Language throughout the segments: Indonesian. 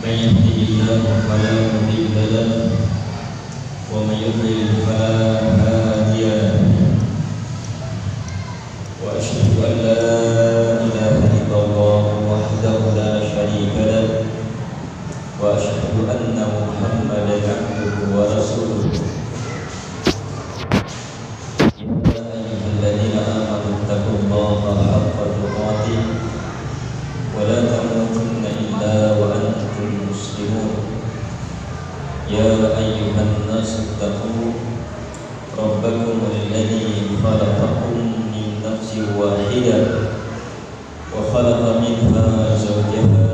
من يهده الله فلا مضل له ومن يضلل فلا هادي له وأشهد أن لا إله إلا الله وحده لا شريك له وأشهد أن محمدا عبده ورسوله يا أيها الذين آمنوا اتقوا الله حق تقاته ولا تموتن إلا وأنتم مسلمون يا أيها الناس اتقوا ربكم الذي خلقكم من نفس واحدة وخلق منها زوجها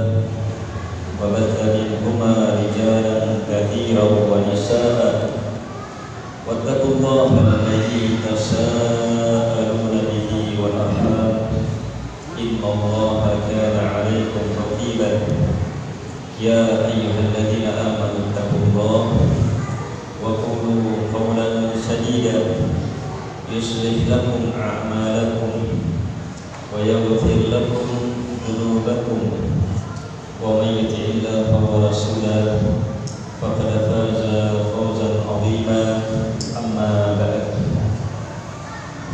وبث منهما رجالا كثيرا ونساء واتقوا الله الذي تساءلون به والأرحام إن الله كان عليكم رقيبا يا أيها الذين آمنوا اتقوا الله وقولوا قولا سديدا يصلح لكم أعمالكم ويغفر لكم ذنوبكم ومن يطع الله ورسوله فقد فاز فوزا عظيما أما بعد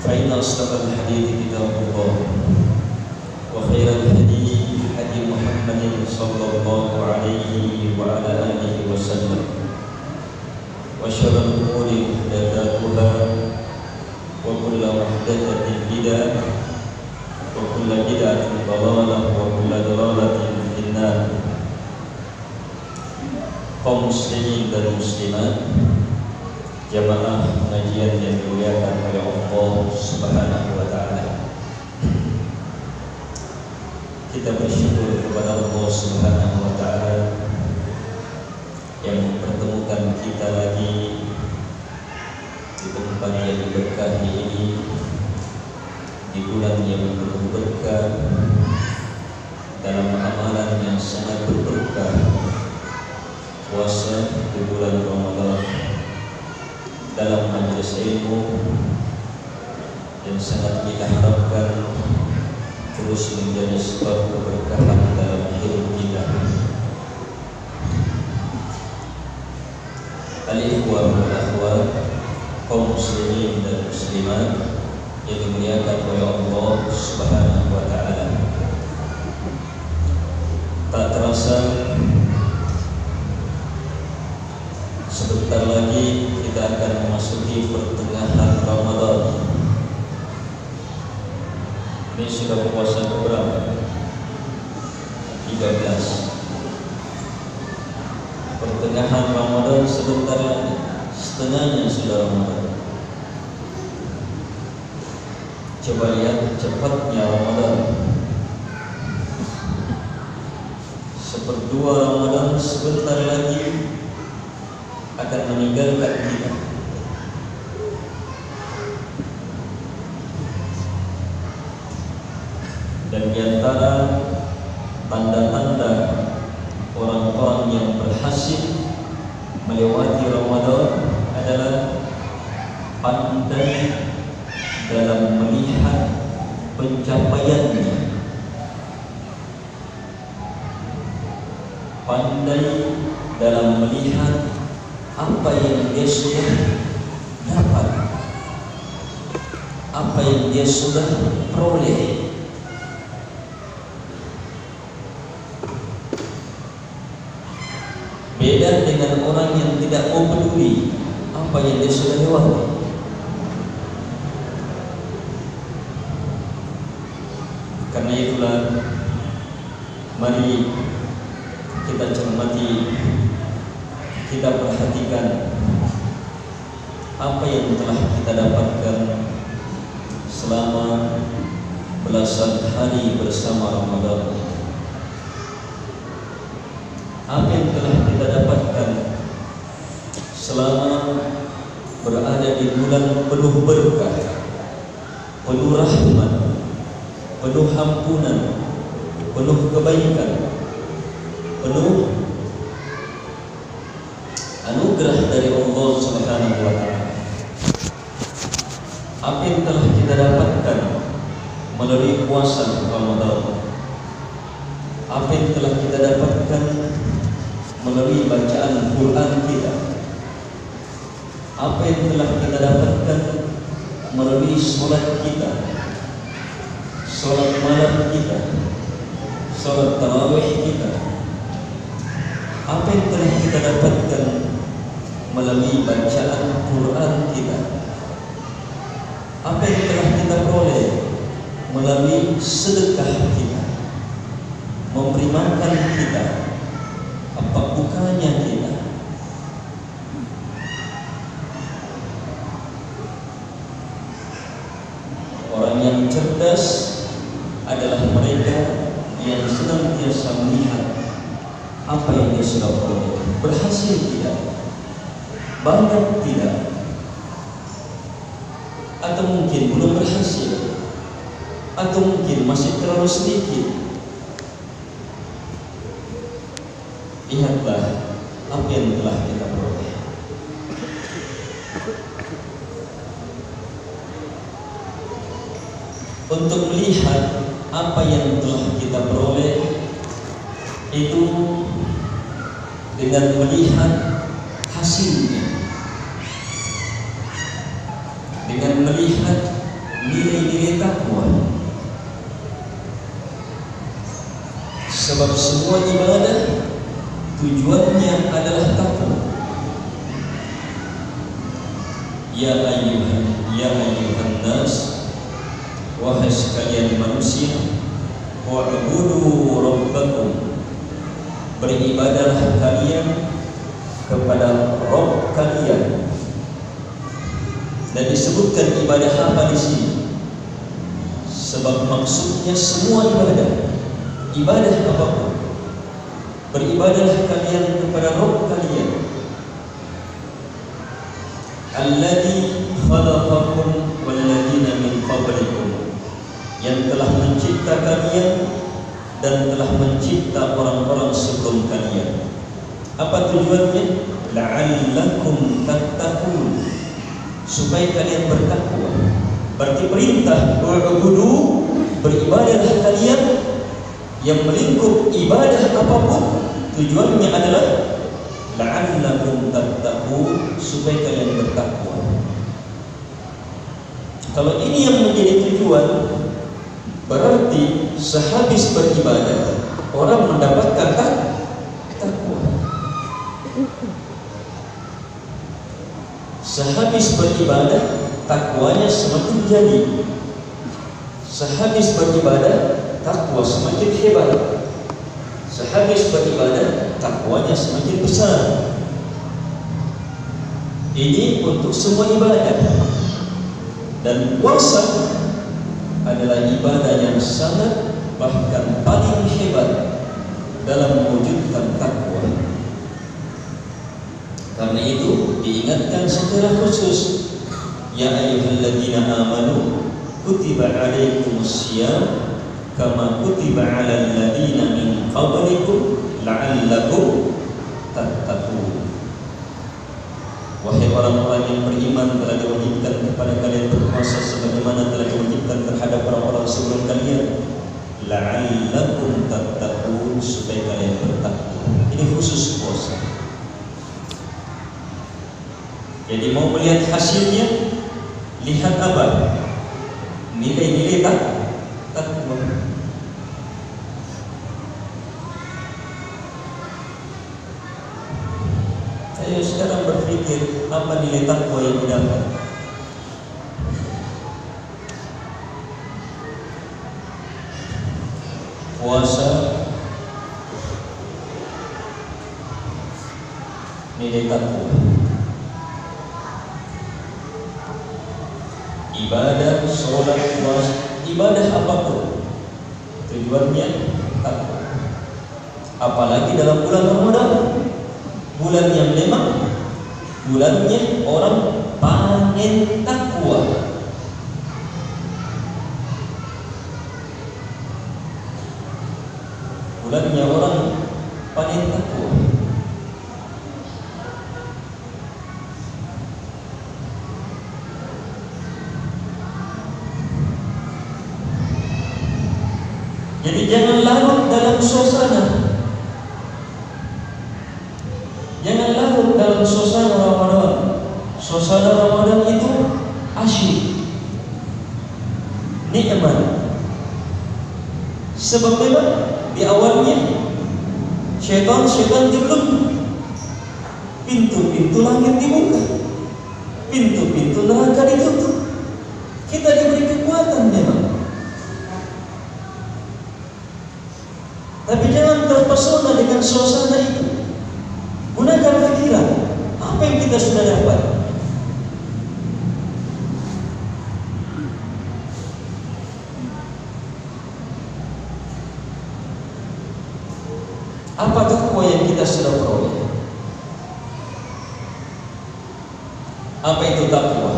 فإن أصدق الحديث كتاب الله وخير الهدي هدي محمد صلى الله عليه وعلى آله وسلم وشر الأمور محدثاتها وكل محدثة بدعة وكل بدعة ضلالة وكل ضلالة في النار. Kaum muslimin dan muslimat, jamaah pengajian yang dimuliakan oleh Allah Subhanahu wa taala. Kita bersyukur kepada Allah Subhanahu wa taala yang mempertemukan kita lagi di tempat yang diberkahi ini, di bulan yang penuh berkah, dalam amalan yang sangat berberkah, puasa di bulan Ramadan, dalam majelis ilmu yang sangat kita harapkan terus menjadi sebab keberkahan dalam hidup kita. Al-ikhwah wal akhwat, kaum muslimin dan muslimat yang dimuliakan oleh Allah Subhanahu wa taala. Tak terasa sebentar lagi kita akan memasuki pertengahan Ramadan. Ini sudah puasa keberapa? 13. Pertengahan Ramadan sebentar lagi, setengahnya sudah Ramadan. Coba lihat cepatnya Ramadan. Seperdua Ramadan sebentar lagi akan meninggalkan kita. Dan di antara tanda-tanda orang-orang yang berhasil melewati Ramadan adalah pandai dalam melihat pencapaiannya, pandai dalam melihat apa yang dia sudah dapat, apa yang dia sudah peroleh. Beda dengan orang yang tidak mau peduli apa yang dia sudah lewati. Karena itulah, mari kita cermati, kita perhatikan apa yang telah kita dapatkan selama belasan hari bersama Ramadan. Apa yang telah kita dapatkan selama berada di bulan penuh berkah, penuh rahmat, penuh ampunan, penuh kebaikan, penuh anugerah dari Allah Subhanahu wa taala. Apa yang telah kita dapatkan melalui puasa Ramadan, apa yang telah kita dapatkan melalui bacaan Quran kita, apa yang telah kita dapatkan melalui sholat kita, sholat malam kita, sholat tarawih kita, apa yang telah kita dapatkan melalui bacaan Quran kita, apa yang telah kita peroleh melalui sedekah kita, memberi makan kita, apa bukannya kita. Orang yang cerdas adalah mereka yang senantiasa melihat apa yang dia sudah peroleh, berhasil tidak, banyak tidak, atau mungkin belum berhasil, atau mungkin masih terlalu sedikit. Lihatlah apa yang telah kita peroleh. Untuk melihat apa yang telah kita peroleh itu dengan melihat hasilnya, dengan melihat nilai-nilai takwa. Sebab semua ibadah tujuannya adalah takwa. Ya ayyuhan nas, wahai sekalian manusia, wa'budu rabbakum, beribadahlah kalian kepada Rabb kalian. Dan disebutkan ibadah apa di sini? Sebab maksudnya semua ibadah apapun. Beribadahlah kalian kepada Rabb kalian, alladzi khalaqakum walladzina min qablikum, yang telah mencipta kalian dan telah mencipta orang-orang sebelum kalian. Apa tujuannya? La'allakum tattaqun, supaya kalian bertakwa. Berarti perintah u'budu, beribadahlah kalian, yang melingkup ibadah apapun tujuannya adalah la'allakum tattaqun, supaya kalian bertakwa. Kalau ini yang menjadi tujuan, berarti sehabis beribadah orang mendapatkan takwa. Sehabis beribadah takwanya semakin jadi. Sehabis beribadah takwa semakin hebat. Sehabis beribadah takwanya semakin besar. Ini untuk semua ibadah. Dan puasa adalah ibadah yang sangat, bahkan paling hebat dalam mewujudkan takwa. Karena itu diingatkan secara khusus, ya ayyuhalladzina amanu kutiba alaikumus syiyam kama kutiba alal ladzina min qablikum la'allakum tattaqun. Wahai orang-orang yang beriman, telah diwajibkan kepada kalian berpuasa sebagaimana telah diwajibkan terhadap orang-orang sebelum kalian, la'allakum tattaqun, supaya kalian bertakwa. Ini khusus puasa. Jadi mau melihat hasilnya, lihat apa? Nilai-nilai takwa. Saya sekarang berpikir, apa nilai takwa yang didapat? Puasa, nilai takwa. Ibadah, sholat, puasa, ibadah apapun tujuannya takwa. Apalagi dalam bulan Ramadan, bulan yang memang bulannya orang panen takwa. Bulannya orang panen takwa. Jadi jangan larut dalam suasana. Jangan larut dalam suasana Ramadan. Suasana Ramadan itu asyik, nikmat. Sebab memang di awalnya syaitan belum, pintu-pintu langit dibuka, pintu-pintu neraka ditutup. Kita diberi kekuatan memang. Tapi jangan terpesona dengan suasana itu. Gunakan pikiran, apa yang kita sudah dapat. Apa takwa yang kita sudah peroleh? Apa itu takwa?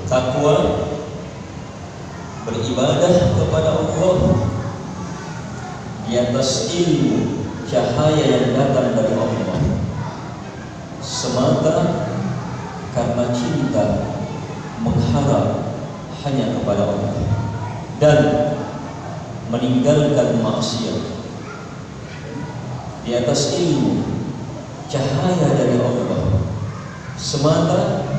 Takwa beribadah kepada Allah di atas ilmu cahaya yang datang dari Allah, semata karena cinta mengharap hanya kepada Allah, dan meninggalkan maksiat di atas ilmu cahaya dari Allah, semata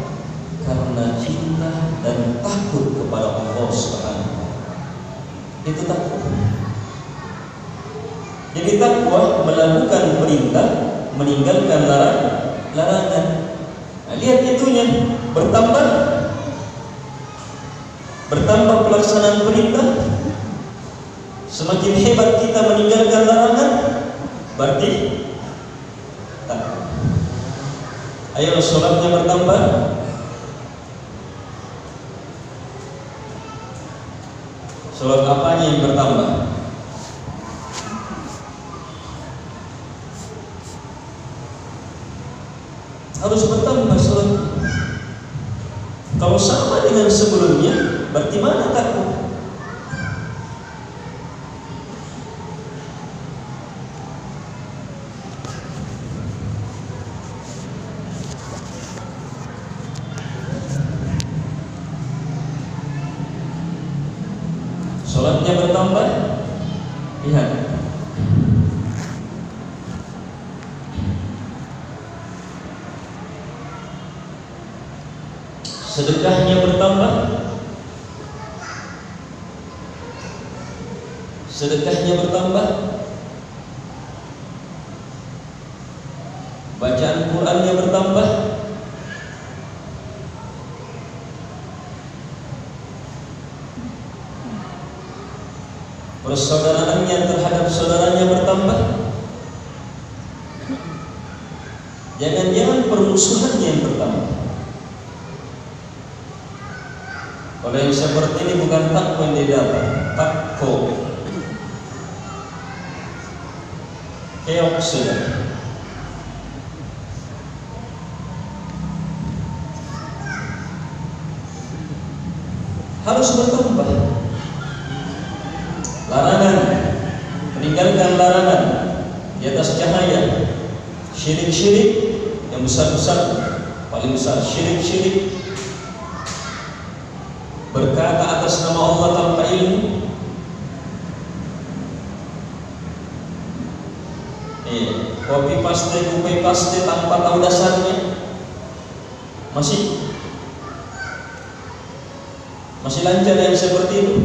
karena cinta dan takut kepada Allah Subhanahu. Itu takwa. Jadi takwa melakukan perintah, meninggalkan larangan. Nah, lihat itunya bertambah pelaksanaan perintah. Semakin hebat kita meninggalkan larangan, berarti takwa. Ayo sholatnya bertambah. Sholat apanya yang bertambah? Harus bertambah sholat. Kalau sama dengan sebelumnya, berarti mana takwa? Sholatnya bertambah. Lihat, sedekahnya bertambah. Sedekahnya bertambah. Bacaan Qurannya bertambah. Persaudaraannya terhadap saudaranya bertambah. Jangan-jangan permusuhannya yang bertambah. Kalau yang seperti ini bukan takwa yang didapat, takwa keok sudah. Harus bertambah. Larangan, meninggalkan larangan di atas cahaya. Syirik-syirik yang besar-besar, paling besar syirik-syirik. Berkata atas nama Allah tanpa ilmu. Kopi paste tanpa tahu dasarnya. Masih lancar yang seperti itu.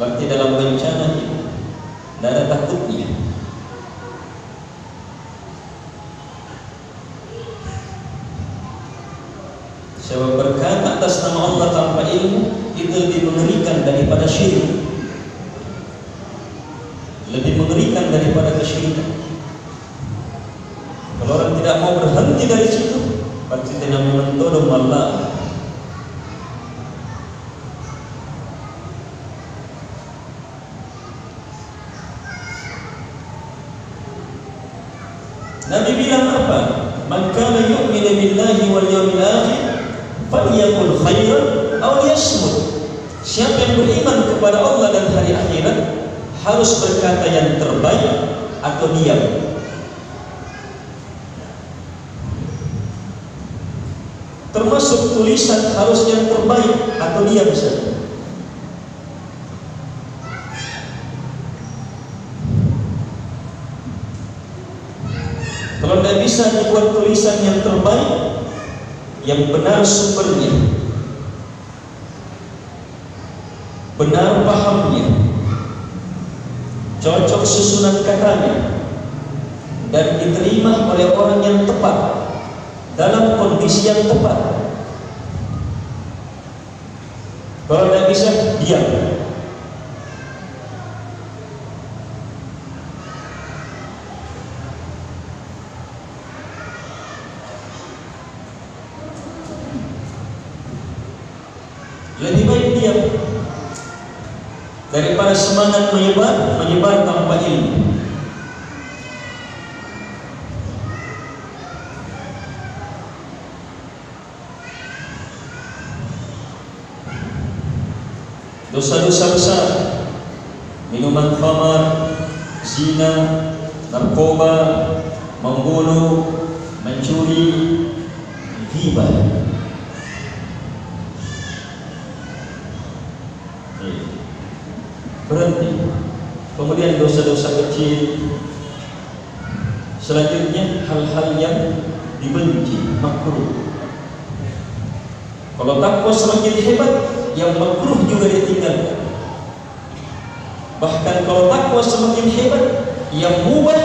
Berarti dalam bencana kita tidak ada takutnya. Sebab berkata atas nama Allah tanpa ilmu itu lebih mengerikan daripada syirik, lebih mengerikan daripada kesyirikan. Kalau orang tidak mau berhenti dari situ, berarti tidak mentodong Allah. Nabi bilang apa? Man kana yu'minu billahi wal yawmil akhir falyaqul khairan aw liyasmut. Siapa yang beriman kepada Allah dan hari akhirat harus berkata yang terbaik atau diam. Termasuk tulisan harus yang terbaik atau diam saja. Kalau tidak bisa dibuat tulisan yang terbaik, yang benar sumbernya, benar pahamnya, cocok susunan katanya, dan diterima oleh orang yang tepat dalam kondisi yang tepat. Kalau tidak bisa, diam. Lebih baik diam daripada semangat menyebar tanpa ilmu. Dosa-dosa besar, minuman khamar, zina, narkoba, membunuh, mencuri, ghibah. Berhenti. Kemudian dosa-dosa kecil. Selanjutnya hal-hal yang dibenci, makruh. Kalau takwa semakin hebat, yang makruh juga ditinggalkan. Bahkan kalau takwa semakin hebat, yang mubah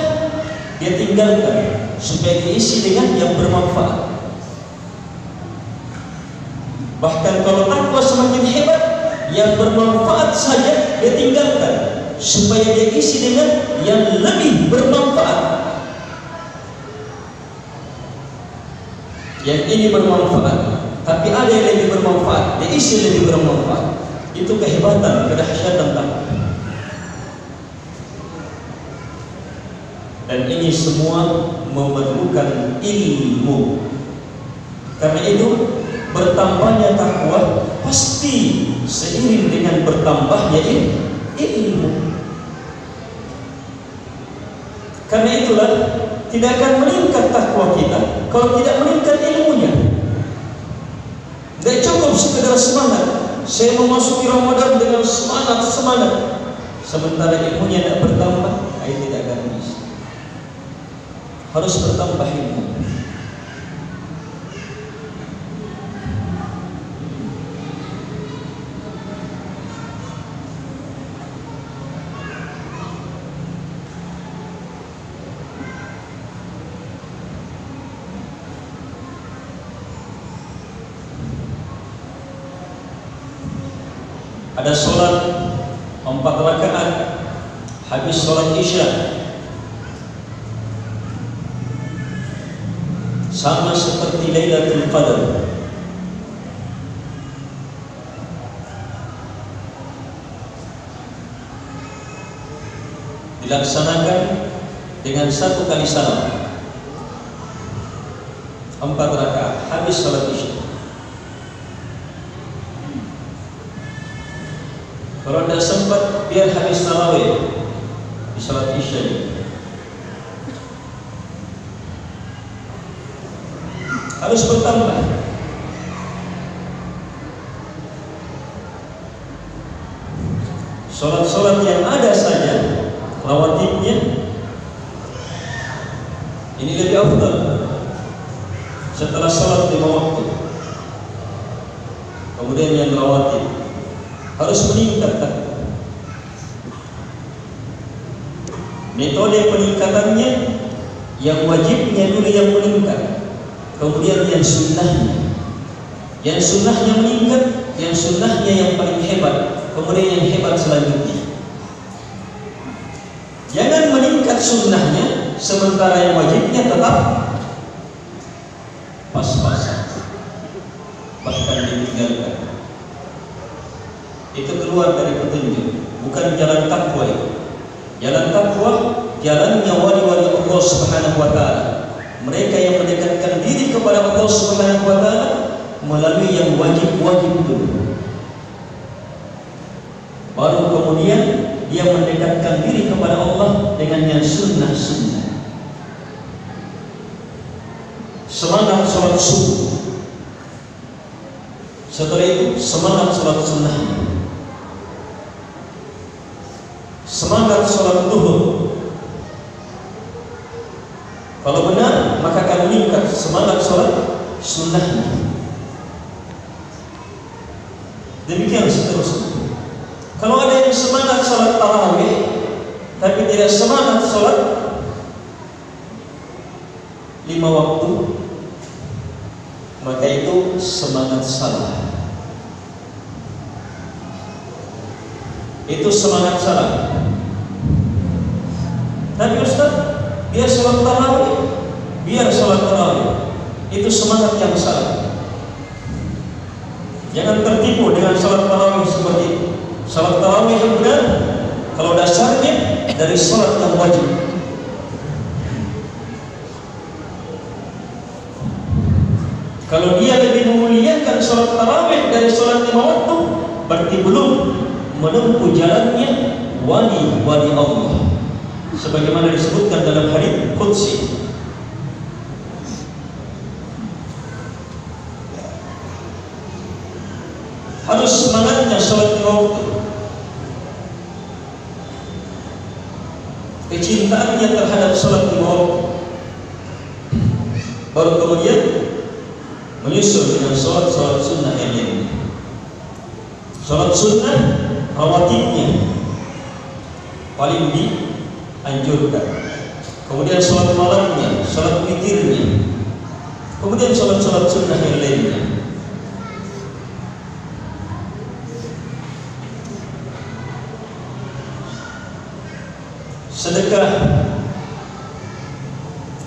dia tinggalkan supaya diisi dengan yang bermanfaat. Bahkan kalau takwa semakin hebat, yang bermanfaat saja dia tinggalkan supaya dia isi dengan yang lebih bermanfaat. Yang ini bermanfaat, tapi ada yang lebih bermanfaat, dia isi lebih bermanfaat. Itu kehebatan, kedahsyatan takwa. Dan ini semua memerlukan ilmu. Karena itu bertambahnya takwa pasti seiring dengan bertambahnya ilmu. Karena itulah tidak akan meningkat takwa kita kalau tidak meningkat ilmunya. Tidak cukup sekedar semangat. Saya memasuki Ramadan dengan semangat, sementara ilmunya tidak bertambah, tidak akan bisa. Harus bertambah ilmu. Ada sholat 4 rakaat habis sholat isya, sama seperti Lailatul Qadar. Dilaksanakan dengan 1 kali salam, 4 rakaat habis sholat isya. Kalau tidak sempat, biar habis tarawih di salat isya. Harus bertambah. Salat-salat yang ada saja rawatibnya ini lebih afdal setelah salat 5 waktu. Kemudian yang rawatib harus meningkat. Metode peningkatannya, yang wajibnya dulu yang meningkat, kemudian yang sunnahnya. Yang sunnahnya meningkat, yang sunnahnya yang paling hebat, kemudian yang hebat selanjutnya. Jangan meningkat sunnahnya sementara yang wajibnya tetap pas-pasan, bahkan ditinggalkan. Itu keluar dari petunjuk, bukan jalan takwa itu. Jalan takwa, jalannya wali-wali Allah Subhanahu wa Ta'ala. Mereka yang mendekatkan diri kepada Allah Subhanahu wa Ta'ala melalui yang wajib-wajib dulu. Baru kemudian dia mendekatkan diri kepada Allah dengan yang sunnah-sunnah. Semangat sholat subuh Setelah itu semangat sholat sunnahnya, semangat sholat duhur. Kalau benar maka akan meningkat semangat sholat sunnahnya. Demikian seterusnya. Kalau ada yang semangat sholat tarawih tapi tidak semangat sholat 5 waktu, maka itu semangat salah. Itu semangat salah. Tapi Ustaz, biar sholat tarawih, itu semangat yang salah. Jangan tertipu dengan sholat tarawih seperti itu. Sholat tarawih yang benar, kalau dasarnya dari sholat yang wajib. Kalau dia lebih memuliakan sholat tarawih dari sholat 5 waktu, berarti belum menempuh jalannya wali Allah, sebagaimana disebutkan dalam hadits qudsi. Harus semangatnya sholat 5 waktu, kecintaannya terhadap sholat 5 waktu, baru kemudian menyusul dengan sholat sunnah yang lainnya. Sholat sunnah rawatibnya paling dianjurkan, kemudian sholat malamnya, sholat witirnya, kemudian sholat sunnah yang lainnya.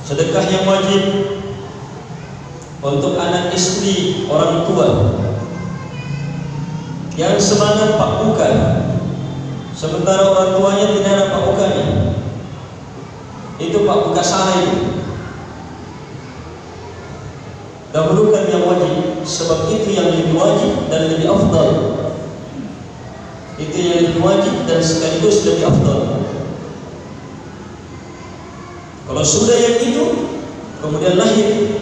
Sedekah yang wajib untuk anak istri orang tua yang semangat pakukan, sementara orang tuanya tidak ada pakukannya. Itu pakukan salah itu. Dahulukan yang wajib, sebab itu yang lebih wajib dan lebih afdal. Itu yang lebih wajib dan sekaligus lebih afdal. Kalau sudah yang itu kemudian lahir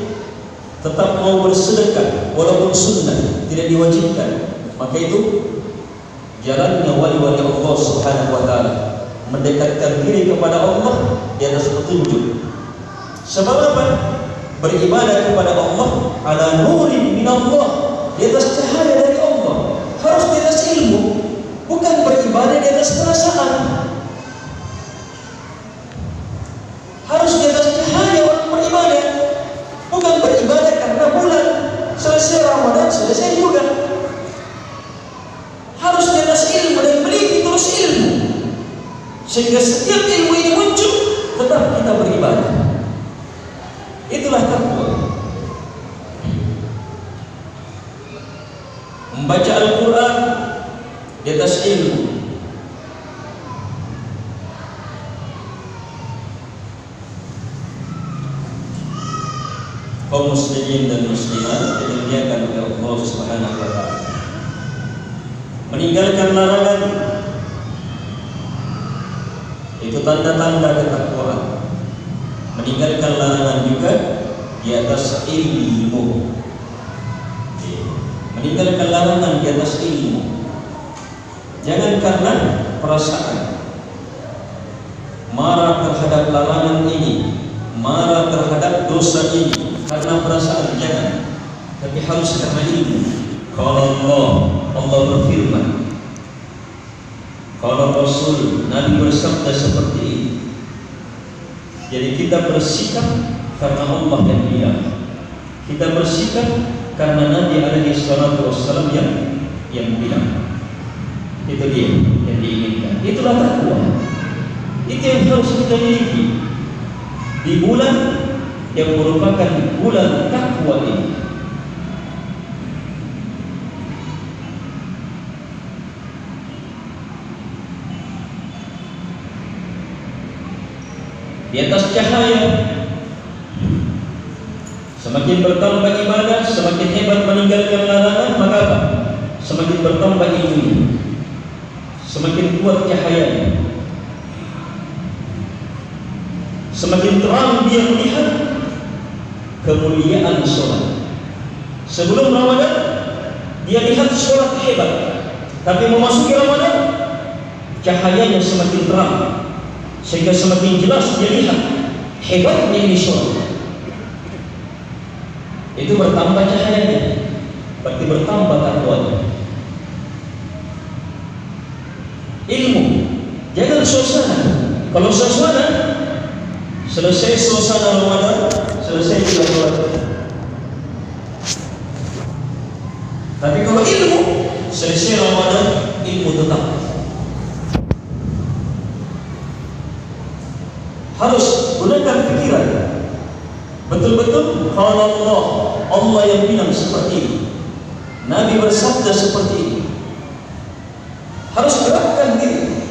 tetap mau bersedekah walaupun sunnah tidak diwajibkan, maka itu jalannya wali-wali Allah Subhanahu wa taala, mendekatkan diri kepada Allah di atas petunjuk. Sebab apa? Beribadah kepada Allah ala nurin min Allah, di atas cahaya dari Allah. Harus di atas ilmu, bukan beribadah di atas perasaan. Harus di atas cahaya orang beribadah, bukan beribadah karena bulan selesai Ramadan selesai juga. Harus di atas ilmu dan meneliti terus ilmu, sehingga setiap ilmu ini muncul tetap kita beribadah. Itulah takwa. Membaca Al-Quran di atas ilmu, kaum muslimin dan muslimat dimuliakan oleh Allah Subhanahu wa taala. Meninggalkan larangan itu tanda-tanda ketakwaan. Meninggalkan larangan juga di atas ilmu. Meninggalkan larangan di atas ilmu. Jangan karena perasaan marah terhadap larangan ini, marah terhadap dosa ini karena perasaan, jangan. Tapi harus karena ilmu. Kalau Allah berfirman, kalau Rasul Nabi bersabda seperti ini. Jadi kita bersikap karena Allah yang bilang, kita bersikap karena Nabi alaihi salatu wassalam yang bilang. Itu dia yang diinginkan. Itulah takwa. Itu yang harus kita miliki di bulan yang merupakan bulan takwa ini. Di atas cahaya, semakin bertambah ibadah, semakin hebat meninggalkan larangan, maka apa? Semakin bertambah ilmunya, semakin kuat cahayanya, semakin terang dia melihat kemuliaan sholat. Sebelum Ramadan dia lihat sholat hebat, tapi memasuki Ramadan cahayanya semakin terang, sehingga semakin jelas dia lihat hebatnya ini sholat. Itu bertambah cahayanya, berarti bertambah takwanya. Ilmu, jangan suasana. Kalau suasana, selesai suasana Ramadan, selesai juga sholat. Tapi kalau ilmu, selesai Ramadan, ilmu tetap. Harus gunakan pikiran. Betul-betul kalau Allah yang bilang seperti ini, Nabi bersabda seperti ini. Harus gerakkan diri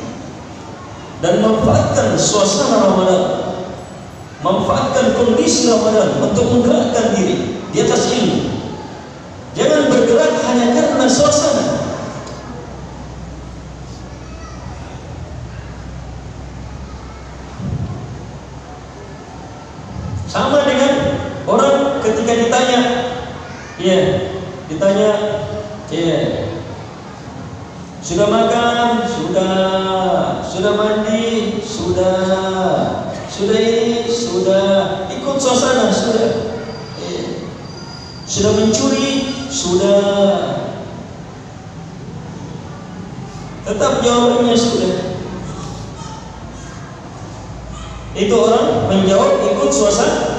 dan manfaatkan suasana Ramadan, manfaatkan kondisi Ramadan untuk menggerakkan diri di atas ilmu. Jangan bergerak hanya karena suasana. Sama dengan orang ketika ditanya, sudah makan, sudah mandi, sudah ini, sudah ikut suasana, sudah mencuri, sudah. Tetap jawabannya sudah. Itu orang menjawab ikut suasana.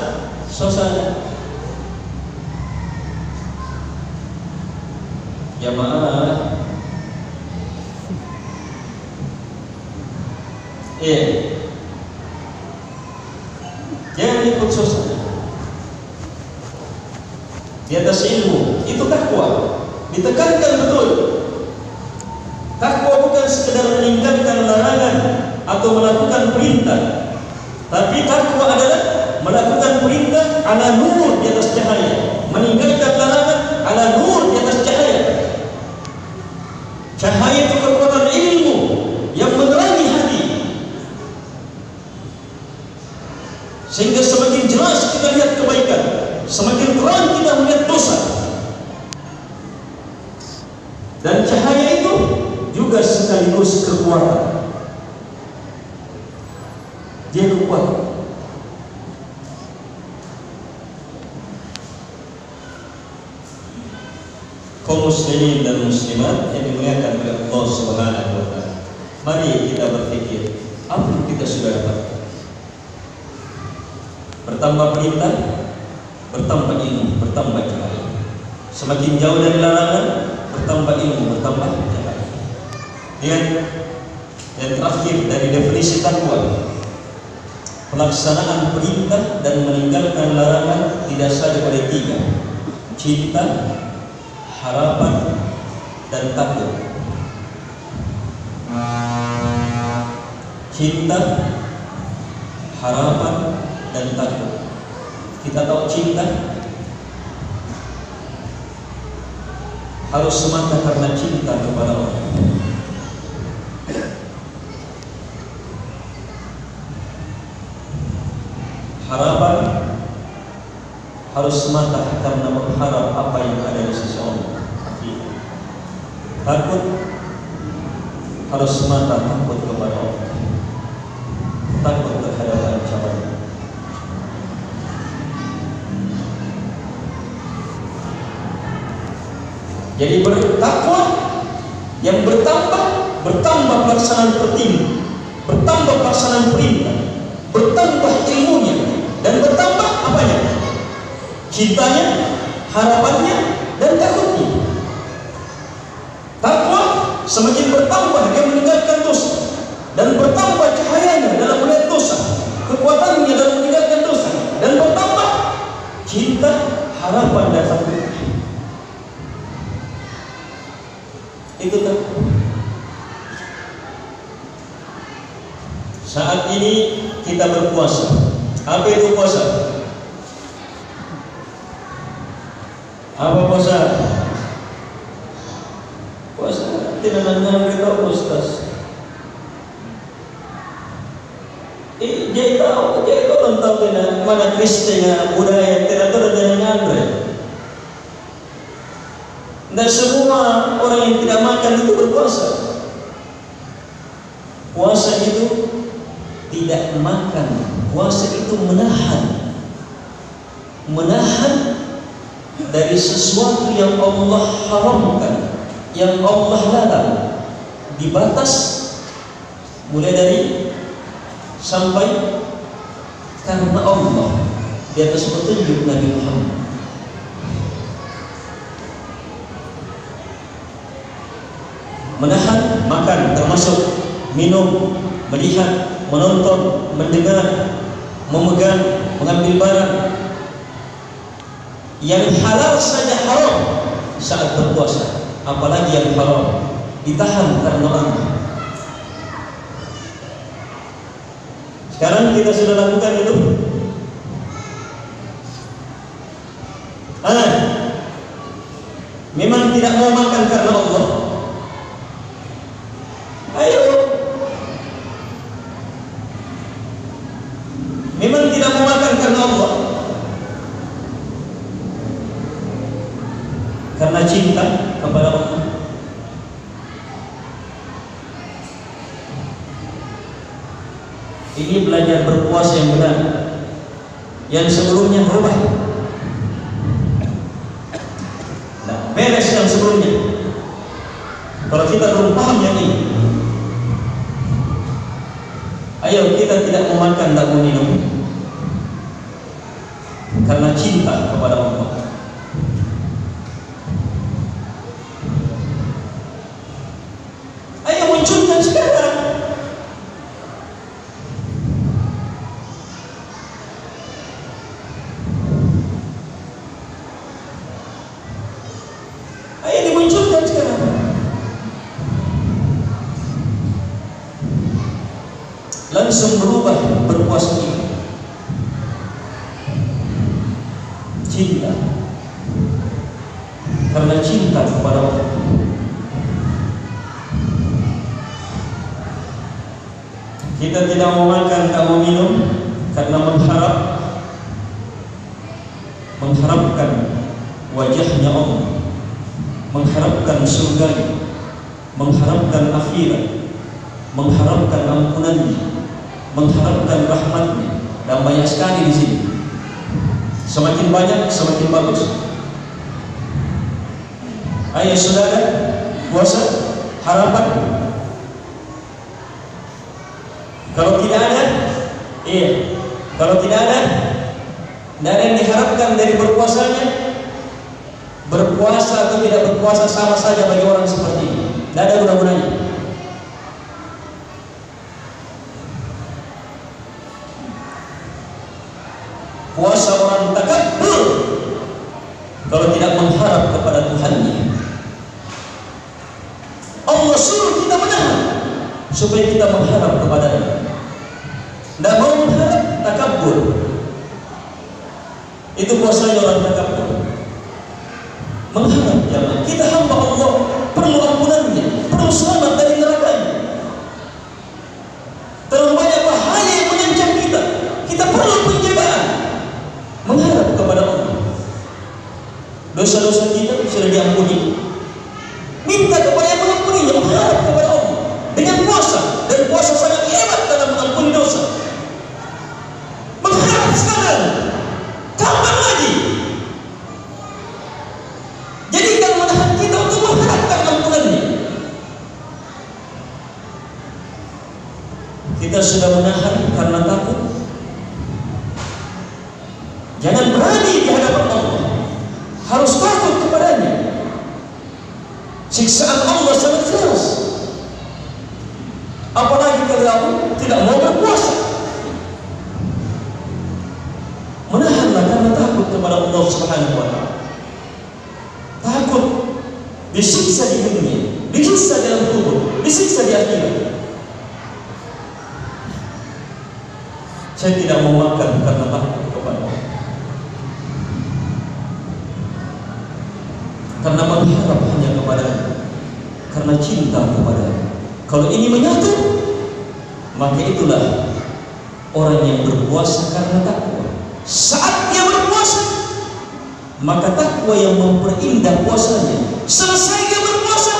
Jamaah, jangan ikut suasana. Di atas ilmu itu takwa, ditekankan betul. Takwa bukan sekedar meninggalkan larangan atau melakukan perintah, tapi takwa adalah melakukan perintah ala nur di atas cahaya, meninggalkan larangan ala nur di atas cahaya. Cahaya itu kekuatan ilmu yang menerangi hati, sehingga semakin jelas kita lihat kebaikan, semakin terang kita melihat dosa. Dan cahaya itu juga sekaligus kekuatan. Dia kekuatan. Kaum muslimin dan muslimat yang dimuliakan oleh Allah Subhanahu wa taala. Mari kita berpikir, apa yang kita sudah dapat? Bertambah perintah, bertambah ilmu, bertambah cahaya. Semakin jauh dari larangan, bertambah ilmu, bertambah cahaya. Yang terakhir dari definisi takwa, pelaksanaan perintah dan meninggalkan larangan didasari pada 3: cinta, harapan, dan takut. Cinta, harapan, dan takut. Kita tahu cinta harus semata karena cinta kepada Allah. Harapan harus semata karena mengharap apa yang ada di sisi Allah. Takut harus semata takut kepada Allah, takut terhadap ancaman. Jadi bertakwa yang bertambah pelaksanaan bertambah pelaksanaan perintah, bertambah ilmunya, dan bertambah apanya? Cintanya, harapannya, dan takutnya. Takwa semakin bertambah dia meninggalkan dosa, dan bertambah cahayanya dalam melihat dosa, kekuatannya dalam meninggalkan dosa, dan bertambah cinta, harapan, dan takut. Itu kan saat ini kita berpuasa. Apa itu puasa? Apa puasa? Puasa tidak nanya kita Ustaz. Dia tahu tentang mana Kristen budaya tidak tahu dengan Andre. Tidak semua orang yang tidak makan itu berpuasa. Puasa itu tidak makan. Puasa itu menahan dari sesuatu yang Allah haramkan, yang Allah larang, dibatas mulai dari sampai karena Allah di atas petunjuk Nabi Muhammad. Menahan makan termasuk minum, melihat, menonton, mendengar, memegang, mengambil barang. Yang halal saja haram saat berpuasa, apalagi yang haram ditahan karena Allah. Sekarang kita sudah lakukan itu. Memang tidak mau makan karena Allah. Ayo. Memang tidak mau makan karena Allah. Karena cinta kepada Allah. Ini belajar berpuasa yang benar. Yang sebelumnya berubah. Nah, beres yang sebelumnya. Kalau kita belum paham yang ini, ayo kita tidak mau makan, tidak mau minum karena cinta kepada Allah. Ayo munculkan sekarang. Ayo dimunculkan sekarang. Langsung berubah berpuasa ini. Cinta. Karena cinta kepada Allah. Kita tidak mau makan, tak mau minum karena mengharapkan wajahnya Allah, mengharapkan surga, mengharapkan akhirat, mengharapkan ampunannya, mengharapkan rahmatnya, dan banyak sekali di sini. Semakin banyak, semakin bagus. Ayo saudara, puasa harapan. Kalau tidak ada, kalau tidak ada yang diharapkan dari berpuasanya. Berpuasa atau tidak berpuasa sama saja bagi orang seperti ini. Tidak ada guna-gunanya. Puasa orang takabbur kalau tidak mengharap kepada Tuhannya. Allah suruh kita menahan supaya kita mengharap kepada-Nya. Tidak mau mengharap, takabbur. Itu puasanya orang takabbur. Mengharap jamaah. Kita hamba Allah, perlu ampunannya, perlu selamat dari nerakanya. Terlalu banyak bahaya yang mengancam kita. Kita perlu penjagaan. Mengharap kepada Allah. Dosa-dosa kita sudah diampuni. Minta kepada yang mengampuninya, mengharap kepada Allah dengan puasa. Dan puasa sangat hebat dalam mengampuni dosa. Mengharap sekarang. Kapan lagi? Jadikan menahan kita untuk mengharapkan ampunannya. Kita sudah menahan karena takut. Jangan berani di hadapan Allah. Harus takut kepadanya. Siksaan Allah sangat keras. Apalagi kalau tidak mau berpuasa. Menahanlah karena takut kepada Allah Subhanahu wa Ta'ala. Takut disiksa di dunia, disiksa dalam kubur, disiksa di akhirat. Saya tidak mau makan karena takut kepada Allah. Karena mengharap hanya kepada-Nya, karena cinta kepada-Nya. Kalau ini menyatu, maka itulah orang yang berpuasa karena takwa. Saat dia berpuasa, maka takwa yang memperindah puasanya. Selesai dia berpuasa,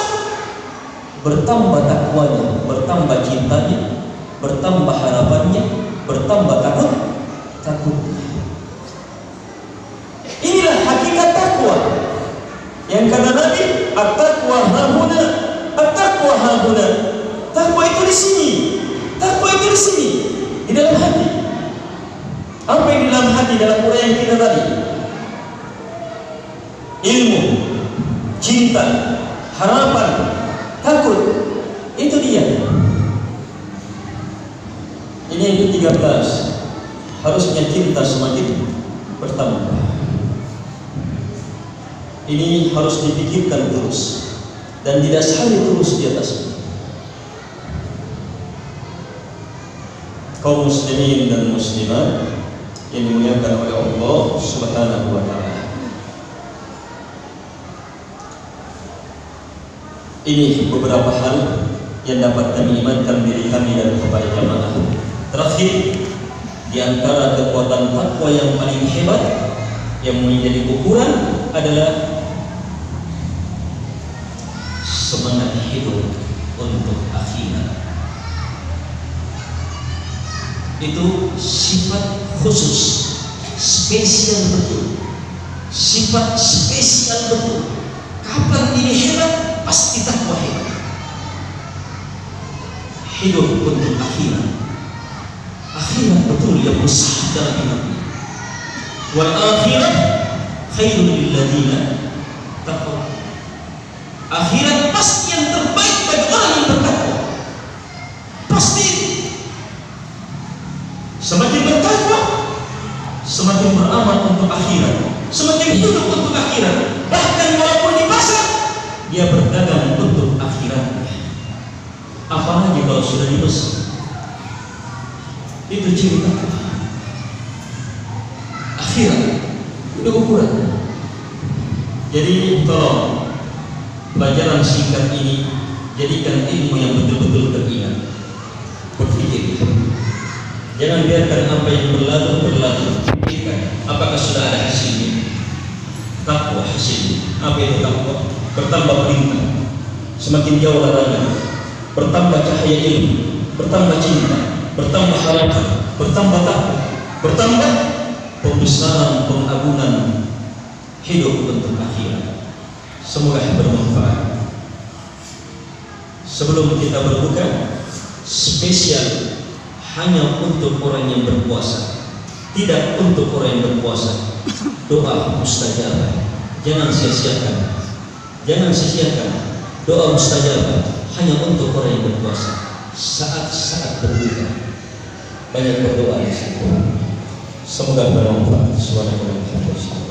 bertambah takwanya, bertambah cintanya, bertambah harapannya, bertambah takutnya. Inilah hakikat takwa yang kata Nabi, at-taqwa hahuna, at-taqwa hahuna. Takwa itu di sini, takwa itu di sini, di dalam hati. Apa yang di dalam hati dalam uraian kita tadi? Ilmu, cinta, harapan, takut. Itu dia. Ini yang ke-13. Harusnya cinta semakin bertambah. Ini harus dipikirkan terus dan didasari terus di atasnya. Kaum muslimin dan muslimat yang dimuliakan oleh Allah Subhanahu wa taala. Ini beberapa hal yang dapat kami imankan diri kami dan kepada jamaah. Terakhir, di antara kekuatan takwa yang paling hebat yang menjadi ukuran adalah semangat hidup untuk akhirat. Itu sifat khusus, spesial betul. Sifat spesial betul. Kapan ini hebat? Pasti takwa hebat. Hidup untuk akhirat. Akhirat betul yang besar dalam hidup ini. Wal akhirat khairul lil ladzina taqwa. Akhirat pasti yang terbaik bagi orang yang bertakwa. Pasti. Semakin bertakwa, semakin beramal untuk akhirat, semakin hidup untuk akhirat. Bahkan walaupun di pasar, dia berdagang untuk akhiratnya. Apalagi kalau sudah di Mesir. Itu ciri takwa. Akhirat itu ukuran. Jadi tolong pelajaran singkat ini jadikan ilmu yang betul-betul teringat. Berpikir. Jangan biarkan apa yang berlalu. Pikirkan apakah sudah ada hasilnya. Takwa hasilnya. Apa itu takwa? Bertambah perintah, semakin jauh larangan, bertambah cahaya ilmu, bertambah cinta, bertambah harapan, bertambah takwa, bertambah pembesaran pengagungan hidup untuk akhirat. Semoga bermanfaat. Sebelum kita berbuka, spesial hanya untuk orang yang berpuasa, tidak untuk orang yang berpuasa. Doa mustajabah, jangan sia-siakan, jangan sia-siakan. Doa mustajabah hanya untuk orang yang berpuasa. Saat-saat berbuka, banyak berdoa di situ. Semoga bermanfaat. Subhanallah.